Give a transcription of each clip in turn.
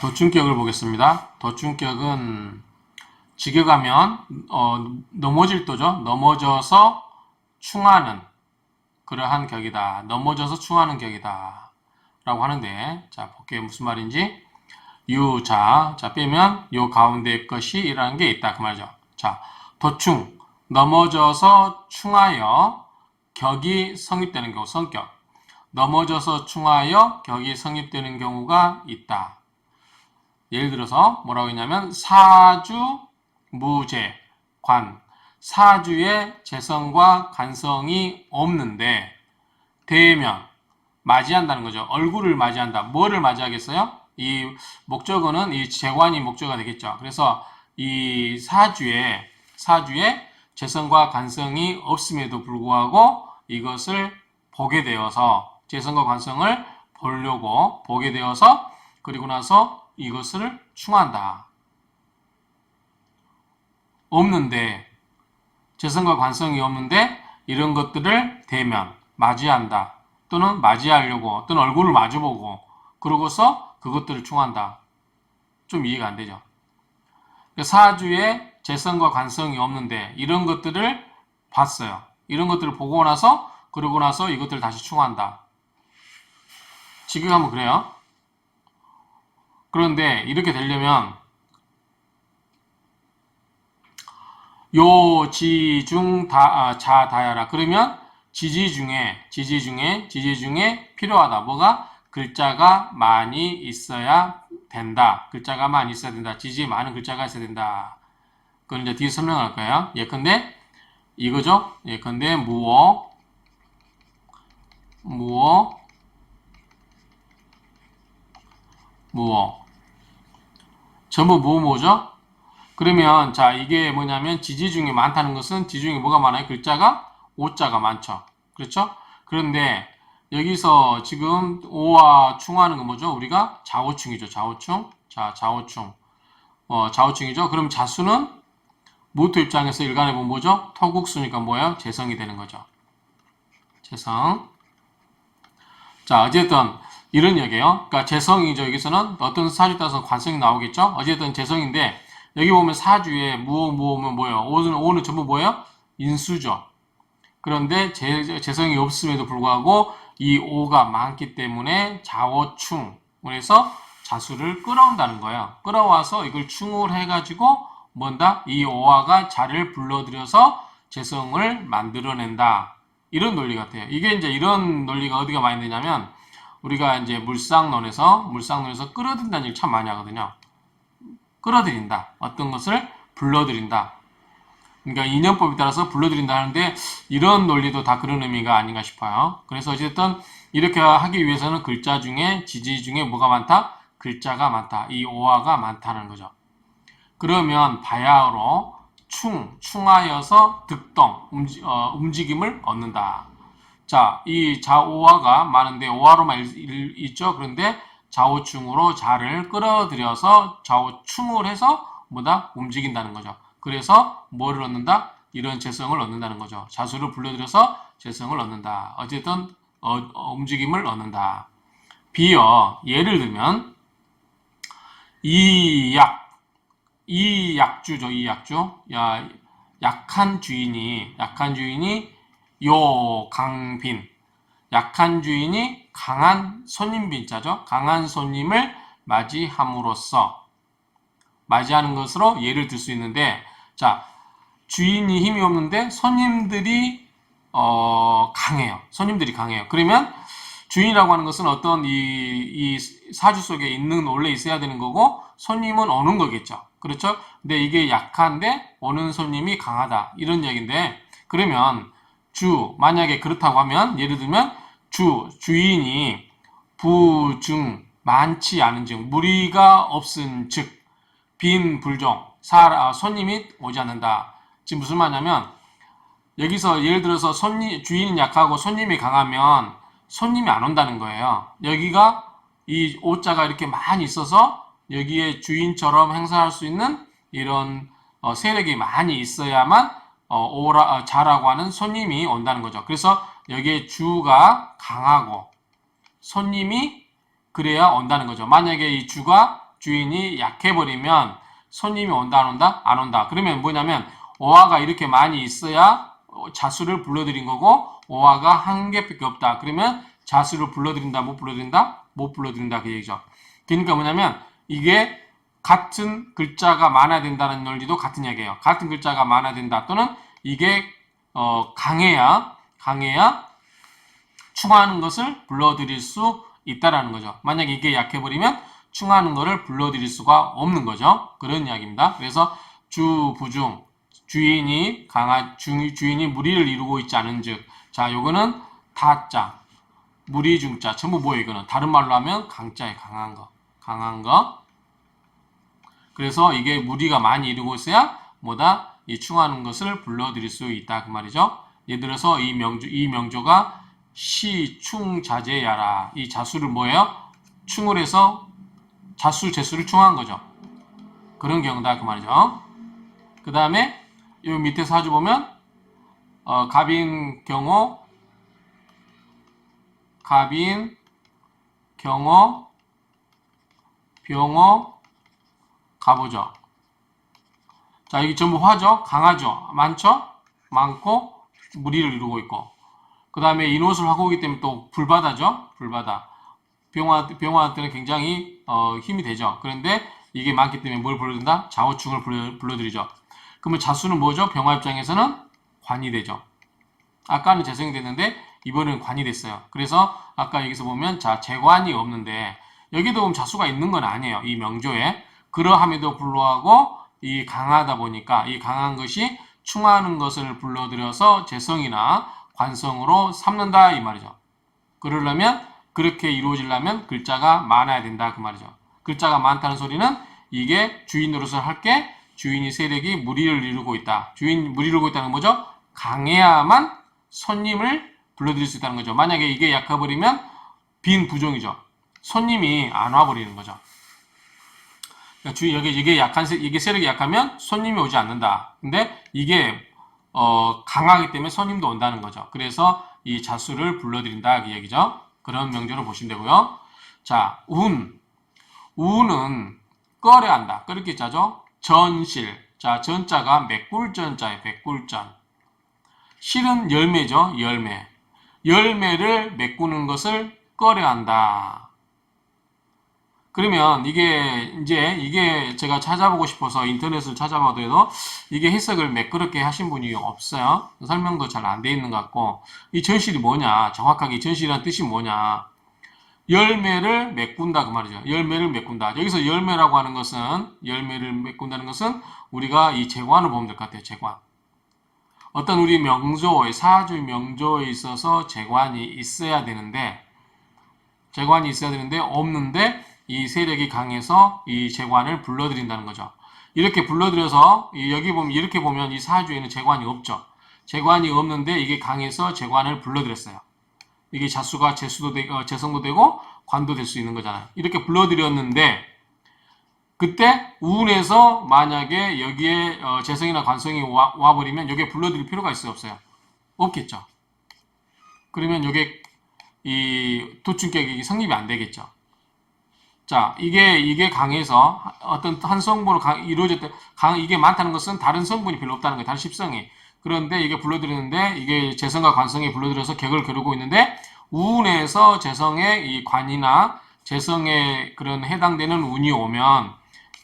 도충격을 보겠습니다. 도충격은 직역하면 넘어질 도죠. 넘어져서 충하는 그러한 격이다. 넘어져서 충하는 격이다. 라고 하는데, 자, 볼게요. 무슨 말인지. 자, 빼면 요 가운데 것이 이라는 게 있다. 그 말이죠. 자, 도충, 넘어져서 충하여 격이 성립되는 경우, 성격. 넘어져서 충하여 격이 성립되는 경우가 있다. 예를 들어서 뭐라고 했냐면 사주, 무재, 관. 사주에 재성과 관성이 없는데 대면, 맞이한다는 거죠. 얼굴을 맞이한다. 뭐를 맞이하겠어요? 이 목적어는 이 재관이 목적어가 되겠죠. 그래서 이 사주에 재성과 관성이 없음에도 불구하고 이것을 보게 되어서 재성과 관성을 보려고 보게 되어서 그리고 나서 이것을 충한다. 없는데 재성과 관성이 없는데 이런 것들을 대면, 맞이한다. 또는 맞이하려고 또는 얼굴을 마주보고 그러고서 그것들을 충한다. 좀 이해가 안 되죠. 사주에 재성과 관성이 없는데 이런 것들을 봤어요. 이런 것들을 보고 나서 그러고 나서 이것들을 다시 충한다. 지금 하면 그래요. 그런데 이렇게 되려면 요, 지, 중, 자, 다야라. 그러면 지지 중에 필요하다. 뭐가? 글자가 많이 있어야 된다. 글자가 많이 있어야 된다. 지지에 많은 글자가 있어야 된다. 그건 이제 뒤에 설명할 거예요. 예컨대 이거죠? 예컨대 무어 전부 뭐죠? 그러면 자 이게 뭐냐면 지지 중에 많다는 것은 지지 중에 뭐가 많아요? 글자가 오자가 많죠. 그렇죠? 그런데 여기서 지금 오와 충하는 건 뭐죠? 우리가 좌오충이죠. 좌오충. 자, 좌오충. 좌오충이죠. 그럼 자수는 모토 입장에서 일간해 보면 뭐죠? 토국수니까 뭐예요? 재성이 되는 거죠. 재성. 자, 어쨌든 이런 얘기예요. 그러니까 재성이죠. 여기서는 어떤 사주에 따라서 관성이 나오겠죠. 어쨌든 재성인데 여기 보면 사주에 무오면 뭐예요? 오는 전부 뭐예요? 인수죠. 그런데 재성이 없음에도 불구하고 이 오가 많기 때문에 자오충. 그래서 자수를 끌어온다는 거예요. 끌어와서 이걸 충을 해가지고 뭔다? 이 오화가 자를 불러들여서 재성을 만들어낸다. 이런 논리 같아요. 이게 이제 이런 논리가 어디가 많이 되냐면 우리가 이제 물상론에서 끌어들인다는 얘기 참 많이 하거든요. 끌어들인다. 어떤 것을 불러들인다. 그러니까 인연법에 따라서 불러들인다 하는데 이런 논리도 다 그런 의미가 아닌가 싶어요. 그래서 어쨌든 이렇게 하기 위해서는 글자 중에 지지 중에 뭐가 많다? 글자가 많다. 이 오화가 많다는 거죠. 그러면 바야흐로 충하여서 득동, 움직임을 얻는다. 자, 이 자오화가 많은데 오화로만 있죠. 그런데 좌우충으로 자를 끌어들여서 좌우충을 해서 뭐다? 움직인다는 거죠. 그래서 뭐를 얻는다? 이런 재성을 얻는다는 거죠. 자수를 불러들여서 재성을 얻는다. 어쨌든 움직임을 얻는다. 비어 예를 들면 이약주죠. 이약주. 약한 주인이 요 강빈. 약한 주인이 강한 손님 빈자죠. 강한 손님을 맞이함으로써 맞이하는 것으로 예를 들 수 있는데 자 주인이 힘이 없는데 손님들이 강해요. 손님들이 강해요. 그러면 주인이라고 하는 것은 어떤 이 사주 속에 있는 원래 있어야 되는 거고 손님은 오는 거겠죠. 그렇죠? 근데 이게 약한데 오는 손님이 강하다. 이런 얘기인데 그러면 만약에 그렇다고 하면 예를 들면 주인이 부중 많지 않은 즉 무리가 없은 즉 빈 불종 손님이 오지 않는다. 지금 무슨 말이냐면 여기서 예를 들어서 주인이 약하고 손님이 강하면 손님이 안 온다는 거예요. 여기가 이 오자가 이렇게 많이 있어서 여기에 주인처럼 행사할 수 있는 이런 세력이 많이 있어야만 자라고 하는 손님이 온다는 거죠. 그래서 여기에 주가 강하고 손님이 그래야 온다는 거죠. 만약에 이 주인이 약해버리면 손님이 온다, 안 온다? 안 온다. 그러면 뭐냐면 오화가 이렇게 많이 있어야 자수를 불러들인 거고 오화가 한 개밖에 없다. 그러면 자수를 불러들인다, 못 불러들인다? 못 불러들인다. 그 얘기죠. 그러니까 뭐냐면 이게 같은 글자가 많아야 된다는 논리도 같은 얘기예요. 같은 글자가 많아야 된다. 또는 이게 강해야 충하는 것을 불러들일 수 있다라는 거죠. 만약에 이게 약해버리면 충하는 것을 불러들일 수가 없는 거죠. 그런 이야기입니다. 그래서 부중 주인이 주인이 무리를 이루고 있지 않은즉 자 요거는 타자 무리 중자 전부 뭐예요? 이거는 다른 말로 하면 강자에 강한 거. 그래서 이게 무리가 많이 이루고 있어야 뭐다 이 충하는 것을 불러들일 수 있다 그 말이죠. 예를 들어서 이 명조가 시충자제야라 이 자수를 뭐예요? 충을 해서 재수를 충한 거죠. 그런 경우다 그 말이죠. 그 다음에 이 밑에 사주 보면 갑인 경호 병호 가보죠. 자, 여기 전부 화죠. 강하죠. 많고 무리를 이루고 있고. 그 다음에 인옷을 화고이기 때문에 또 불바다죠. 불바다. 병화한테는 굉장히 힘이 되죠. 그런데 이게 많기 때문에 뭘 불러든다? 좌우충을 불러들이죠. 그러면 자수는 뭐죠? 병화 입장에서는 관이 되죠. 아까는 재성이 됐는데 이번에는 관이 됐어요. 그래서 아까 여기서 보면 자 재관이 없는데 여기도 보면 자수가 있는 건 아니에요. 이 명조에. 그러함에도 불구하고 이 강하다 보니까 이 강한 것이 충하는 것을 불러들여서 재성이나 관성으로 삼는다 이 말이죠. 그러려면 그렇게 이루어지려면 글자가 많아야 된다 그 말이죠. 글자가 많다는 소리는 이게 주인으로서 할게 주인이 세력이 무리를 이루고 있다. 무리를 이루고 있다는 건 뭐죠? 강해야만 손님을 불러들일 수 있다는 거죠. 만약에 이게 약해버리면 빈 부종이죠. 손님이 안 와버리는 거죠. 그러니까 이게 세력이 약하면 손님이 오지 않는다. 근데 이게 강하기 때문에 손님도 온다는 거죠. 그래서 이 자수를 불러들인다 그 얘기죠. 그런 명제로 보시면 되고요. 자, 우는 꺼려한다. 그렇게 짜죠. 전실. 자, 전자가 맥굴전자예요. 맥굴전. 실은 열매죠. 열매를 메꾸는 것을 꺼려한다. 그러면 이게 제가 찾아보고 싶어서 인터넷을 찾아봐도 이게 해석을 매끄럽게 하신 분이 없어요. 설명도 잘 안 돼 있는 것 같고 이 전실이 뭐냐 정확하게 전실이라는 뜻이 뭐냐 열매를 메꾼다 그 말이죠. 열매를 메꾼다. 여기서 열매라고 하는 것은 열매를 메꾼다는 것은 우리가 이 재관을 보면 될 것 같아요. 재관. 어떤 우리 사주 명조에 있어서 재관이 있어야 되는데 없는데 이 세력이 강해서 이 재관을 불러들인다는 거죠. 이렇게 불러들여서 여기 보면 이렇게 보면 이 사주에는 재관이 없죠. 재관이 없는데 이게 강해서 재관을 불러들였어요. 이게 자수가 재성도 되고 관도 될 수 있는 거잖아요. 이렇게 불러들였는데 그때 우운에서 만약에 여기에 재성이나 관성이 와버리면 여기에 불러들일 필요가 있어요? 없어요? 없겠죠. 그러면 여기에 이 도충격이 성립이 안 되겠죠. 자, 이게 강해서 어떤 한 성분으로 이루어질 때 이게 많다는 것은 다른 성분이 별로 없다는 거예요. 다른 십성이. 그런데 이게 불러들이는데 이게 재성과 관성이 불러들여서 격을 겨루고 있는데 우운에서 재성의 이 관이나 재성에 그런 해당되는 운이 오면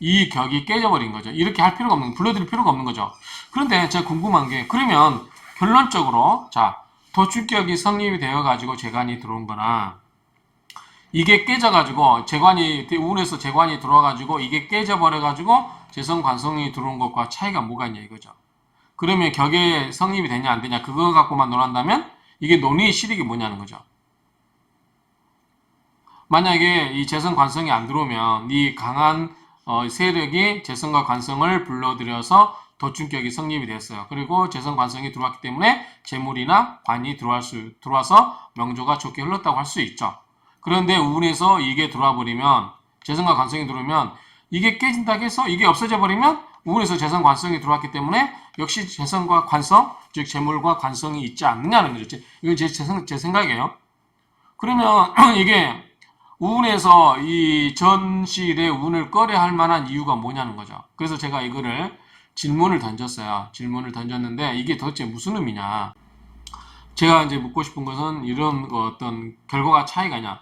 이 격이 깨져버린 거죠. 이렇게 할 필요가 없는, 불러들일 필요가 없는 거죠. 그런데 제가 궁금한 게, 그러면 결론적으로, 자, 도출격이 성립이 되어가지고 재관이 들어온 거나, 이게 깨져가지고, 우운에서 재관이 들어와가지고, 이게 깨져버려가지고, 재성, 관성이 들어온 것과 차이가 뭐가 있냐 이거죠. 그러면 격의 성립이 되냐 안 되냐, 그거 갖고만 논한다면, 이게 논의의 실익이 뭐냐는 거죠. 만약에 이 재성, 관성이 안 들어오면, 이 강한 세력이 재성과 관성을 불러들여서 도충격이 성립이 됐어요. 그리고 재성, 관성이 들어왔기 때문에 재물이나 관이 들어와서 명조가 좋게 흘렀다고 할 수 있죠. 그런데 우운에서 이게 들어와 버리면 재성과 관성이 들어오면 이게 깨진다고 해서 이게 없어져 버리면 우운에서 재성, 관성이 들어왔기 때문에 역시 재성과 관성, 즉 재물과 관성이 있지 않느냐는 거죠. 이건 제 생각이에요. 그러면 이게 운에서 이 전실의 운을 꺼려 할 만한 이유가 뭐냐는 거죠. 그래서 제가 이거를 질문을 던졌어요. 질문을 던졌는데 이게 도대체 무슨 의미냐. 제가 이제 묻고 싶은 것은 이런 어떤 결과가 차이가냐.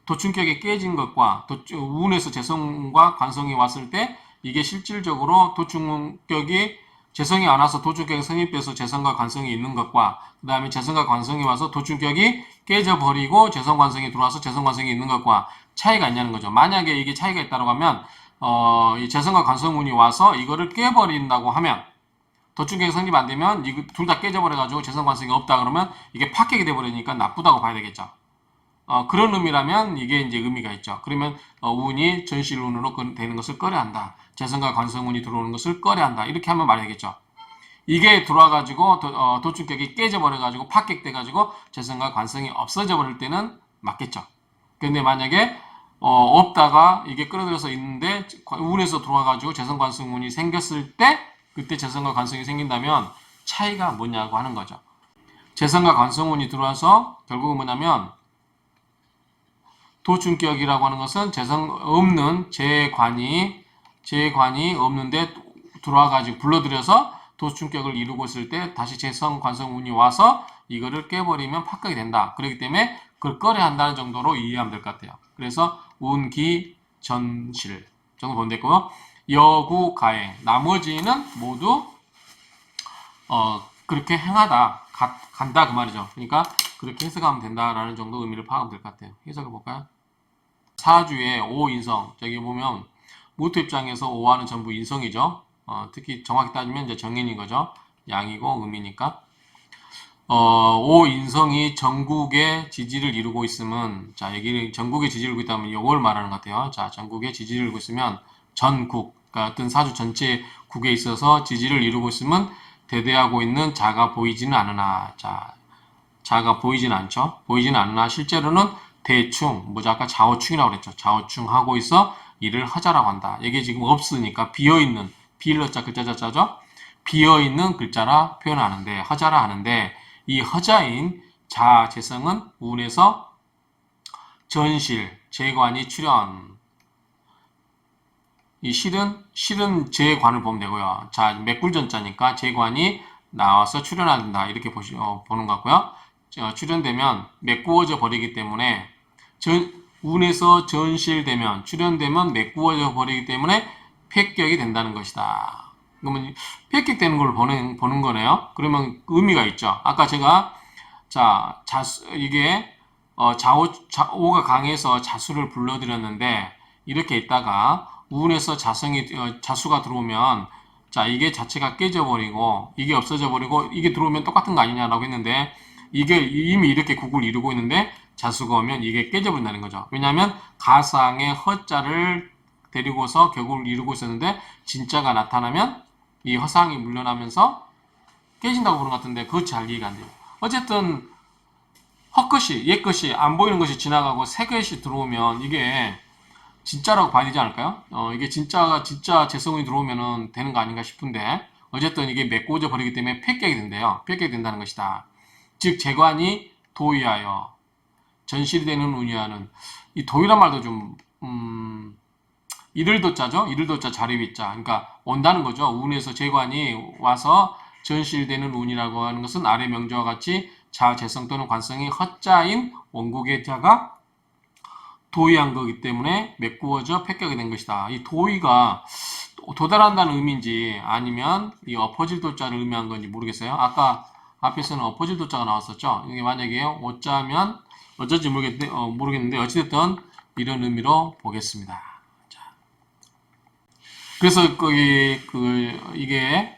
도충격이 깨진 것과 운에서 재성과 관성이 왔을 때 이게 실질적으로 도충격이 재성이 안 와서 도충격이 성립돼서 재성과 관성이 있는 것과 그 다음에 재성과 관성이 와서 도충격이 깨져버리고 재성 관성이 들어와서 재성 관성이 있는 것과 차이가 있냐는 거죠. 만약에 이게 차이가 있다고 하면 이 재성과 관성운이 와서 이거를 깨버린다고 하면 도충격이 성립 안 되면 이거 둘 다 깨져버려가지고 재성 관성이 없다 그러면 이게 파격이 돼버리니까 나쁘다고 봐야 되겠죠. 그런 의미라면 이게 이제 의미가 있죠. 그러면 운이 전실운으로 되는 것을 꺼려한다. 재성과 관성운이 들어오는 것을 꺼려한다. 이렇게 하면 말해야겠죠. 이게 들어와가지고 도충격이 깨져버려가지고 파격돼가지고 재성과 관성이 없어져 버릴 때는 맞겠죠. 근데 만약에 없다가 이게 끌어들여서 있는데 운에서 들어와가지고 재성 관성운이 생겼을 때 그때 재성과 관성이 생긴다면 차이가 뭐냐고 하는 거죠. 재성과 관성운이 들어와서 결국은 뭐냐면 도충격이라고 하는 것은 재성 없는 재관이 없는데 들어와가지고 불러들여서 도충격을 이루고 있을 때 다시 재성 관성운이 와서 이거를 깨버리면 파격이 된다. 그렇기 때문에 그걸 꺼려야 한다는 정도로 이해하면 될 것 같아요. 그래서 운기 전실 정도 보면 되고요. 여구 가행 나머지는 모두 그렇게 행하다 간다 그 말이죠. 그러니까 그렇게 해석하면 된다라는 정도 의미를 파악하면 될 것 같아요. 해석을 볼까요? 사주의 오인성 저기 보면 무토 입장에서 오화는 전부 인성이죠. 특히 정확히 따지면 이제 정인인 거죠. 양이고 음이니까. 오인성이 전국의 지지를 이루고 있으면 자 여기는 전국의 지지를 이루고 있다면 이걸 말하는 것 같아요. 자 전국의 지지를 이루고 있으면 전국 그러니까 어떤 사주 전체 국에 있어서 지지를 이루고 있으면 대대하고 있는 자가 보이지는 않으나 자 자가 보이지는 않죠. 보이지는 않으나 실제로는 대충 뭐죠 아까 좌우충이라고 그랬죠. 좌우충하고 있어 이를 허자라고 한다. 이게 지금 없으니까 비어있는 비일러자 글자 자자죠. 비어있는 글자라 표현하는데 허자라 하는데 이 허자인 자재성은 운에서 전실 재관이 출현 이 실은 재관을 보면 되고요. 자 맥굴전자니까 재관이 나와서 출현한다 이렇게 보는 것 같고요. 출현되면 메꾸어져 버리기 때문에 운에서 전실되면 출현되면 메꾸어져 버리기 때문에 폐격이 된다는 것이다. 그러면 폐격되는 걸 보는 거네요. 그러면 의미가 있죠. 아까 제가 자 이게 오가 강해서 자수를 불러드렸는데 이렇게 있다가 운에서 자수가 들어오면 자 이게 자체가 깨져버리고 이게 없어져 버리고 이게 들어오면 똑같은 거 아니냐라고 했는데 이게 이미 이렇게 국을 이루고 있는데 자수가 오면 이게 깨져버린다는 거죠. 왜냐하면 가상의 허자를 데리고서 격을 이루고 있었는데 진짜가 나타나면 이 허상이 물러나면서 깨진다고 보는 것 같은데 그거 잘 이해가 안 돼요. 어쨌든 헛것이 옛것이 안 보이는 것이 지나가고 새 것이 들어오면 이게 진짜라고 봐야 되지 않을까요? 이게 진짜 재성이 들어오면은 되는 거 아닌가 싶은데 어쨌든 이게 메꿔져 버리기 때문에 폐격이 된대요. 폐격이 된다는 것이다. 즉 재관이 도의하여 전실이 되는 운이하는 이 도의란 말도 좀 이를도자죠. 이를도자 자립이자 그러니까 온다는 거죠. 운에서 재관이 와서 전실되는 운이라고 하는 것은 아래 명제와 같이 자재성 또는 관성이 허자인 원국의 자가 도의한 거기 때문에 메꾸어져 폐격이 된 것이다. 이 도의가 도달한다는 의미인지 아니면 이 엎어질 도자를 의미한 건지 모르겠어요. 아까 앞에서는 엎어질 도자가 나왔었죠. 이게 만약에 오자면 어쩐지 모르겠는데 어찌됐든 이런 의미로 보겠습니다. 자. 그래서 이게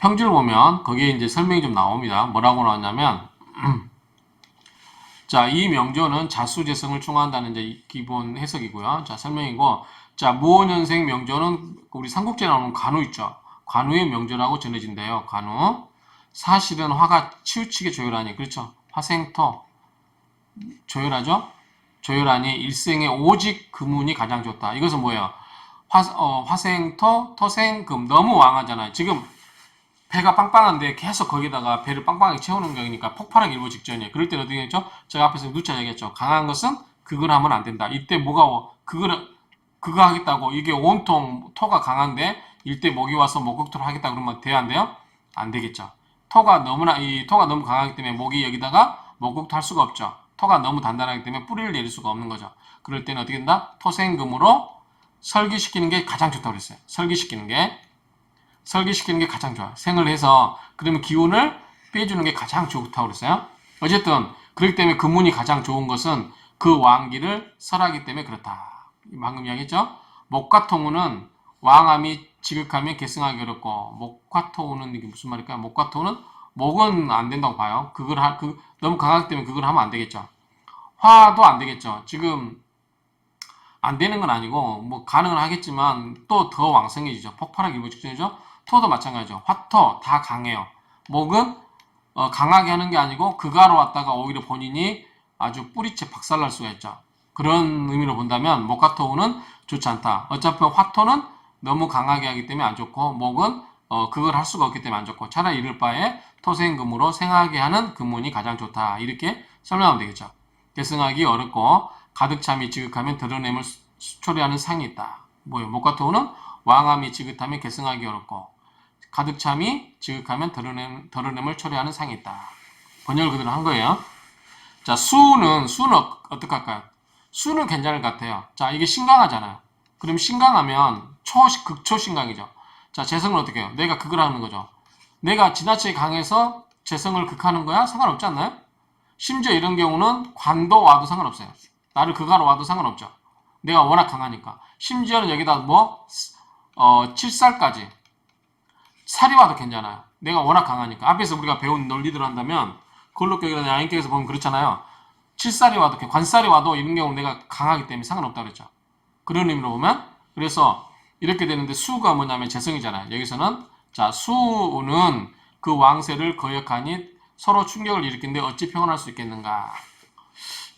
평지를 보면 거기에 이제 설명이 좀 나옵니다. 뭐라고 나왔냐면 자, 이 명조는 자수재성을 충한다는 이제 기본 해석이고요. 자, 설명이고 자, 무오년생 명조는 우리 삼국지에 나오는 관우 있죠. 관우의 명조라고 전해진대요. 관우. 사실은 화가 치우치게 조열하니 그렇죠. 화생터 조열하죠. 조열하니 일생에 오직 금운이 가장 좋다. 이것은 뭐예요? 화생터, 터생금 너무 왕하잖아요. 지금 배가 빵빵한데 계속 거기다가 배를 빵빵하게 채우는 거니까 폭발하기 일보 직전이에요. 그럴 때는 어떻게 했죠? 제가 앞에서 누차 얘기했죠. 강한 것은 그걸 하면 안 된다. 이때 뭐가 그거 하겠다고 이게 온통 토가 강한데 이때 목이 와서 목욕토를 하겠다 그러면 돼야 안 돼요? 안 되겠죠. 이 토가 너무 강하기 때문에 목이 여기다가 목욕토 할 수가 없죠. 토가 너무 단단하기 때문에 뿌리를 내릴 수가 없는 거죠. 그럴 때는 어떻게 된다? 토생금으로 설기시키는 게 가장 좋다고 그랬어요. 설기시키는 게 가장 좋아요. 생을 해서 그러면 기운을 빼주는 게 가장 좋다고 그랬어요. 어쨌든 그렇기 때문에 금운이 가장 좋은 것은 그 왕기를 설하기 때문에 그렇다. 방금 이야기했죠? 목과 토운은 왕암이 지극하면 계승하기 어렵고 목과 토운은 이게 무슨 말일까요? 목과 토운은 목은 안 된다고 봐요. 너무 강하기 때문에 그걸 하면 안 되겠죠. 화도 안 되겠죠. 지금 안 되는 건 아니고 뭐 가능은 하겠지만 또 더 왕성해지죠. 폭발하기 일보 직전이죠. 토도 마찬가지죠. 화토 다 강해요. 목은 강하게 하는 게 아니고 그가로 왔다가 오히려 본인이 아주 뿌리채 박살날 수가 있죠. 그런 의미로 본다면 목과 토는 좋지 않다. 어차피 화토는 너무 강하게 하기 때문에 안 좋고 목은 그걸 할 수가 없기 때문에 안 좋고 차라리 이럴 바에 토생금으로 생하게 하는 금운이 가장 좋다. 이렇게 설명하면 되겠죠. 계승하기 어렵고 가득 참이 지극하면 드러냄을 초래하는 상이 있다. 뭐예요? 목과 토는 왕암이 지긋하면 계승하기 어렵고 가득 참이 지극하면 드러냄을 초래하는 상이 있다. 번역을 그대로 한 거예요. 자, 수는 어떻게 할까요? 수는 괜찮을 것 같아요. 자, 이게 신강하잖아요. 그럼 신강하면 극초 신강이죠. 자, 재성은 어떻게 해요? 내가 극을 하는 거죠. 내가 지나치게 강해서 재성을 극하는 거야? 상관없지 않나요? 심지어 이런 경우는 관도 와도 상관없어요. 나를 극하러 와도 상관없죠. 내가 워낙 강하니까. 심지어는 여기다 7살까지 살이 와도 괜찮아요. 내가 워낙 강하니까. 앞에서 우리가 배운 논리대로 한다면 걸록격이나 양인격에서 보면 그렇잖아요. 7살이 와도 관살이 와도 이런 경우는 내가 강하기 때문에 상관없다 그랬죠. 그런 의미로 보면 그래서 이렇게 되는데 수가 뭐냐면 재성이잖아요. 여기서는 자 수는 그 왕세를 거역하니 서로 충격을 일으키는데 어찌 평온할 수 있겠는가.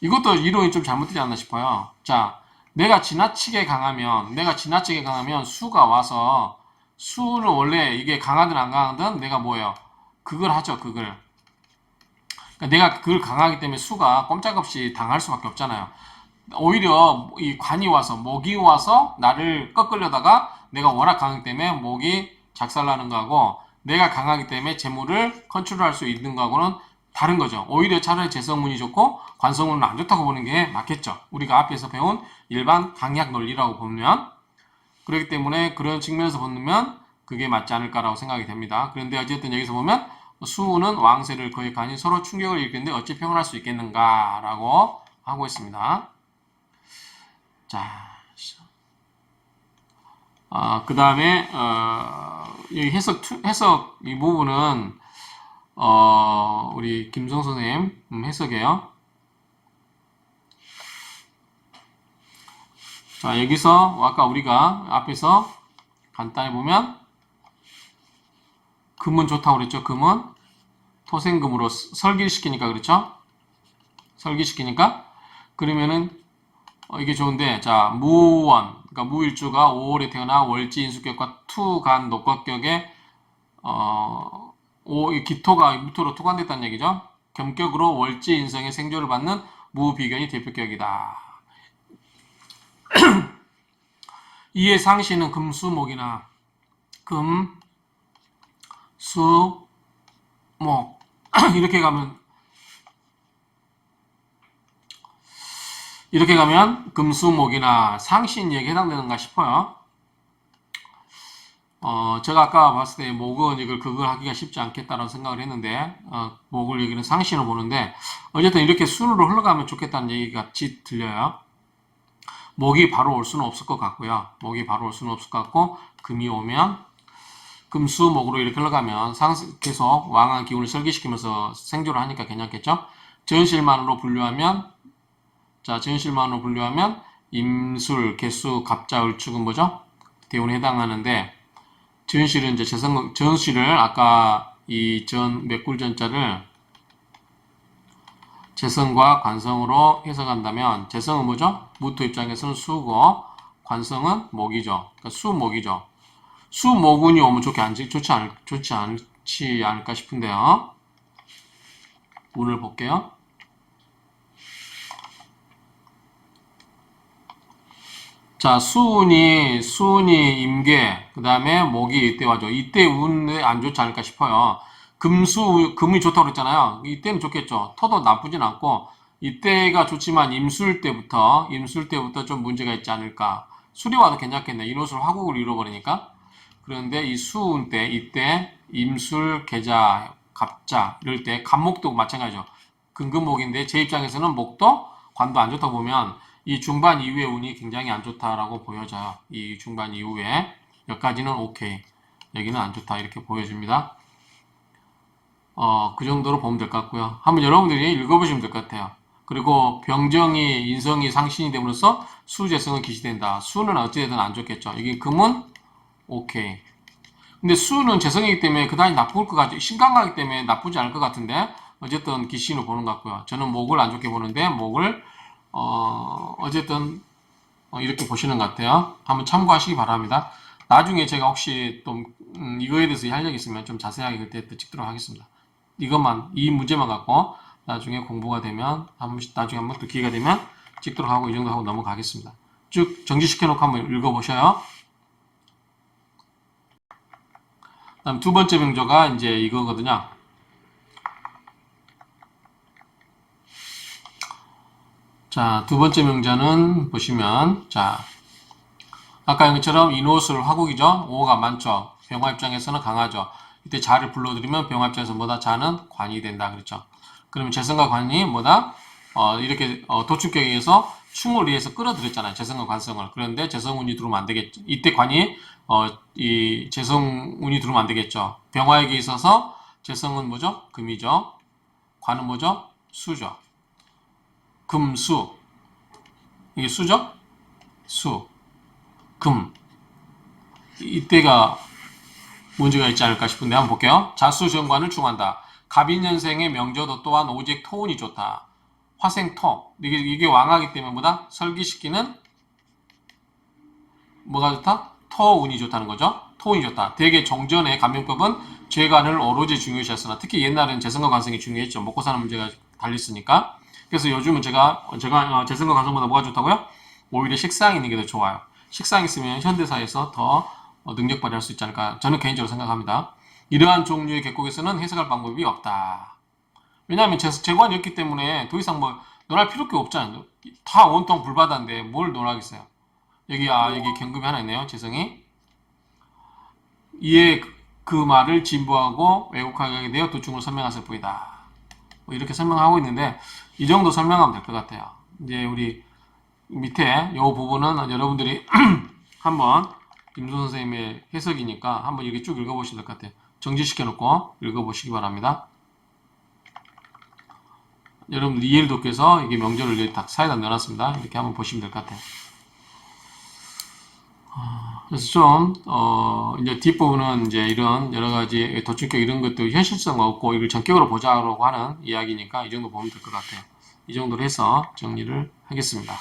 이것도 이론이 좀 잘못되지 않나 싶어요. 자 내가 지나치게 강하면 수가 와서 수는 원래 이게 강하든 안 강하든 내가 뭐예요? 그걸 하죠. 그걸. 그러니까 내가 그걸 강하기 때문에 수가 꼼짝없이 당할 수밖에 없잖아요. 오히려 이 목이 와서 나를 꺾으려다가 내가 워낙 강하기 때문에 목이 작살나는 거하고 내가 강하기 때문에 재물을 컨트롤할 수 있는 거하고는 다른 거죠. 오히려 차라리 재성운이 좋고 관성운은 안 좋다고 보는 게 맞겠죠. 우리가 앞에서 배운 일반 강약 논리라고 보면 그렇기 때문에 그런 측면에서 보면 그게 맞지 않을까라고 생각이 됩니다. 그런데 어쨌든 여기서 보면 수는 왕세를 거역하니 서로 충격을 일으키는데 어찌 평온할 수 있겠는가라고 하고 있습니다. 자, 그 다음에 이 해석 이 부분은 우리 김성 선생님 해석이에요. 자, 여기서 아까 우리가 앞에서 간단히 보면 금은 좋다고 그랬죠. 금은 토생금으로 설기시키니까 그렇죠. 설기시키니까 그러면은 이게 좋은데 자 무원 그러니까 무일주가 5월에 태어나 월지 인수격과 투간 녹각격에 기토가 무토로 투간됐다는 얘기죠. 겸격으로 월지 인성의 생조를 받는 무비견이 대표격이다. 이에 상시는 금수목이나 금수목 이렇게 가면 금수목이나 상신역에 해당되는가 싶어요. 제가 아까 봤을 때 목은 그걸 하기가 쉽지 않겠다는 생각을 했는데 목을 여기는 상신으로 보는데 어쨌든 이렇게 순으로 흘러가면 좋겠다는 얘기가 같이 들려요. 목이 바로 올 수는 없을 것 같고요. 목이 바로 올 수는 없을 것 같고 금이 오면 금수목으로 이렇게 흘러가면 계속 왕한 기운을 설기시키면서 생조를 하니까 괜찮겠죠? 전실만으로 분류하면 임술, 개수, 갑자, 을축은 뭐죠? 대운에 해당하는데 전실은 이제 전실을 아까 이 메꿀전자를 재성과 관성으로 해석한다면 재성은 뭐죠? 무토 입장에서는 수고 관성은 목이죠. 그러니까 수목이죠. 수목운이 오면 좋지 좋지 않을까 싶은데요. 운을 볼게요. 자, 수운이 임계, 그 다음에 목이 이때 와죠. 이때 운이 안 좋지 않을까 싶어요. 금이 좋다고 그랬잖아요. 이때는 좋겠죠. 터도 나쁘진 않고, 이때가 좋지만 임술 때부터 좀 문제가 있지 않을까. 술이 와도 괜찮겠네. 인호술 화국을 잃어버리니까. 그런데 이 수운 때, 이때 임술, 계자, 갑자 이럴 때 간목도 마찬가지죠. 금금목인데 제 입장에서는 목도 관도 안 좋다 보면 이 중반 이후에 운이 굉장히 안 좋다라고 보여져요. 이 중반 이후에 여기까지는 오케이. 여기는 안 좋다 이렇게 보여집니다. 그 정도로 보면 될 것 같고요. 한번 여러분들이 읽어보시면 될 것 같아요. 그리고 병정이 인성이 상신이 됨으로써 수재성은 기시된다. 수는 어찌되든 안 좋겠죠. 여기 금은 오케이. 근데 수는 재성이기 때문에 그다지 나쁠 것 같죠. 신강하기 때문에 나쁘지 않을 것 같은데 어쨌든 기신으로 보는 것 같고요. 저는 목을 안 좋게 보는데 목을 어쨌든 이렇게 보시는 것 같아요. 한번 참고하시기 바랍니다. 나중에 제가 혹시 또 이거에 대해서 할 얘기 있으면 좀 자세하게 그때 또 찍도록 하겠습니다. 이것만 이 문제만 갖고 나중에 공부가 되면 나중에 한번 또 기회가 되면 찍도록 하고 이 정도 하고 넘어가겠습니다. 쭉 정지시켜 놓고 한번 읽어보셔요. 다음 두 번째 명조가 이제 이거거든요. 자, 두 번째 명자는 보시면, 자, 아까 것처럼 인호술 화국이죠. 오가 많죠. 병화 입장에서는 강하죠. 이때 자를 불러들이면 병화 입장에서 뭐다? 자는 관이 된다. 그랬죠. 그러면 재성과 관이 뭐다? 이렇게 도축격에 의해서 충을 위해서 끌어들였잖아요. 재성과 관성을. 그런데 재성운이 들어오면 안 되겠죠. 이때 관이 이 재성운이 들어오면 안 되겠죠. 병화에게 있어서 재성은 뭐죠? 금이죠. 관은 뭐죠? 수죠. 금수. 이게 수죠? 수. 금. 이때가 문제가 있지 않을까 싶은데 한번 볼게요. 자수정관을 충한다. 갑인년생의 명저도 또한 오직 토운이 좋다. 화생토. 이게 왕하기 때문에 뭐다? 설기시키는 뭐가 좋다? 토운이 좋다는 거죠. 토운이 좋다. 대개 정전의 감명법은 죄관을 오로지 중요시했으나 특히 옛날에는 재성과 관성이 중요했죠. 먹고 사는 문제가 달렸으니까. 그래서 요즘은 제가 재성과 관성보다 뭐가 좋다고요? 오히려 식상이 있는 게 더 좋아요. 식상이 있으면 현대사에서 더 능력 발휘할 수 있지 않을까 저는 개인적으로 생각합니다. 이러한 종류의 객곡에서는 해석할 방법이 없다. 왜냐하면 재관이었기 때문에 더 이상 뭐 논할 필요가 없잖아요. 다 온통 불바다인데 뭘 논하겠어요. 여기 경금이 하나 있네요. 재성이. 이에 그 말을 진부하고 왜곡하게 되어 도충을 설명하실 뿐이다. 뭐 이렇게 설명하고 있는데 이 정도 설명하면 될 것 같아요. 이제 우리 밑에 이 부분은 여러분들이 한번 김수 선생님의 해석이니까 한번 이렇게 쭉 읽어보시면 될 것 같아요. 정지시켜 놓고 읽어보시기 바랍니다. 여러분 이해를 돕기 위해서 이게 명절을 이렇게 딱 사이다 넣어놨습니다. 이렇게 한번 보시면 될 것 같아요. 그래서 좀 이제 뒷부분은 이제 이런 여러 가지 도충격 이런 것도 현실성 없고 이걸 전격으로 보자고 하는 이야기니까 이 정도 보면 될 것 같아요. 이 정도로 해서 정리를 하겠습니다.